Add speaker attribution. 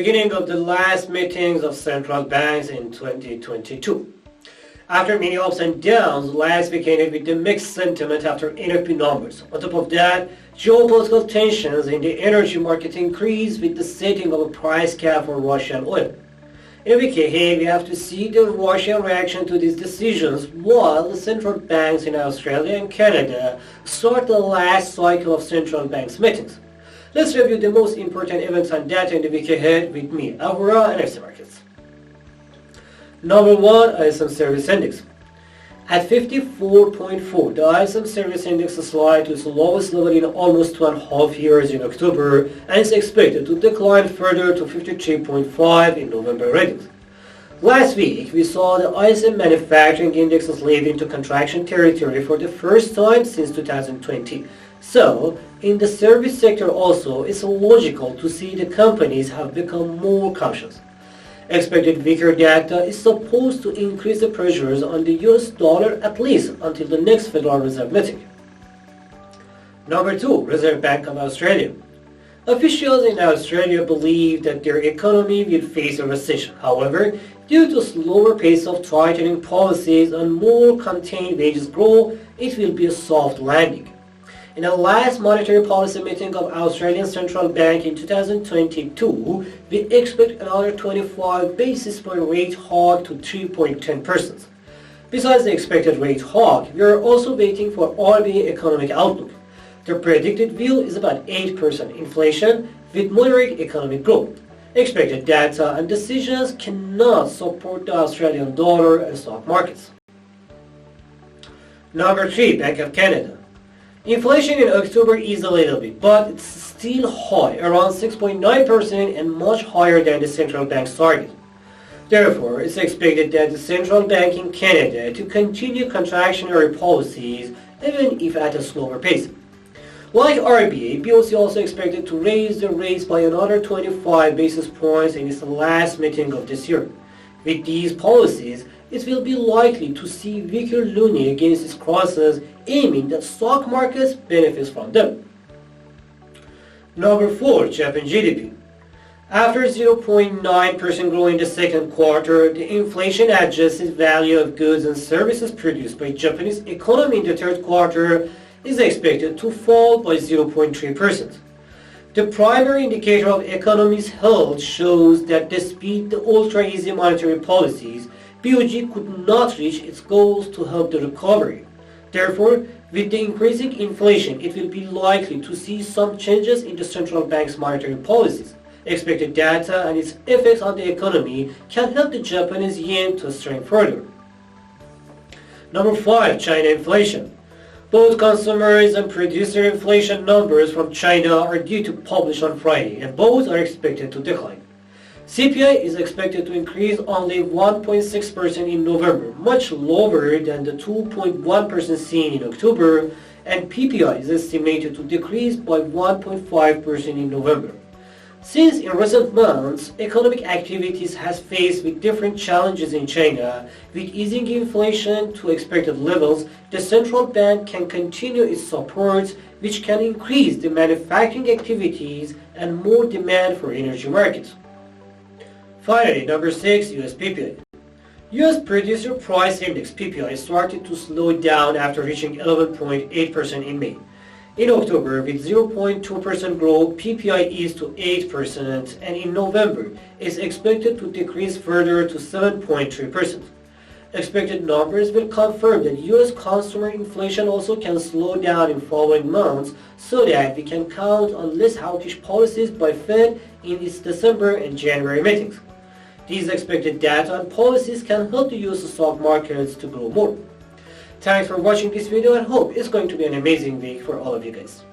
Speaker 1: beginning of the last meetings of central banks in 2022. After many ups and downs, last week ended with the mixed sentiment after NFP numbers. On top of that, geopolitical tensions in the energy market increased with the setting of a price cap for Russian oil. In a week ahead, we have to see the Russian reaction to these decisions while the central banks in Australia and Canada start the last cycle of central banks meetings. Let's review the most important events and data in the week ahead with me, Ahura, and FC Markets. Number 1, ISM Service Index. At 54.4, the ISM Service Index slid to its lowest level in almost 2.5 years in October and is expected to decline further to 53.5 in November readings. Last week, we saw the ISM Manufacturing Index slip into contraction territory for the first time since 2020. So, in the service sector also, it's logical to see the companies have become more cautious. Expected weaker data is supposed to increase the pressures on the US dollar at least until the next Federal Reserve meeting. Number 2, Reserve Bank of Australia. Officials in Australia believe that their economy will face a recession. However, due to slower pace of tightening policies and more contained wages growth, it will be a soft landing. In the last monetary policy meeting of Australian Central Bank in 2022, we expect another 25 basis point rate hike to 3.10%. Besides the expected rate hike, we are also waiting for RBA economic outlook. The predicted view is about 8% inflation with moderate economic growth. Expected data and decisions cannot support the Australian dollar and stock markets. Number 3, Bank of Canada. Inflation in October eased a little bit, but it's still high, around 6.9% and much higher than the central bank's target. Therefore, it's expected that the central bank in Canada to continue contractionary policies, even if at a slower pace. Like RBA, BOC also expected to raise the rates by another 25 basis points in its last meeting of this year. With these policies, it will be likely to see weaker loonie against its crosses, aiming that stock markets benefits from them. Number 4, Japan GDP. After 0.9% growth in the second quarter, the inflation-adjusted value of goods and services produced by Japanese economy in the third quarter is expected to fall by 0.3%. The primary indicator of economy's health shows that despite the ultra-easy monetary policies, BOJ could not reach its goals to help the recovery. Therefore, with the increasing inflation, it will be likely to see some changes in the central bank's monetary policies. Expected data and its effects on the economy can help the Japanese yen to strengthen further. Number 5, China inflation. Both consumers and producer inflation numbers from China are due to publish on Friday, and both are expected to decline. CPI is expected to increase only 1.6% in November, much lower than the 2.1% seen in October, and PPI is estimated to decrease by 1.5% in November. Since in recent months, economic activities has faced with different challenges in China, with easing inflation to expected levels, the central bank can continue its support, which can increase the manufacturing activities and more demand for energy markets. Finally, number 6, US PPI. US Producer Price Index PPI started to slow down after reaching 11.8% in May. In October, with 0.2% growth, PPI eased to 8%, and in November, is expected to decrease further to 7.3%. Expected numbers will confirm that US consumer inflation also can slow down in following months, so that we can count on less hawkish policies by Fed in its December and January meetings. These expected data and policies can help the US stock markets to grow more. Thanks for watching this video and hope it's going to be an amazing week for all of you guys.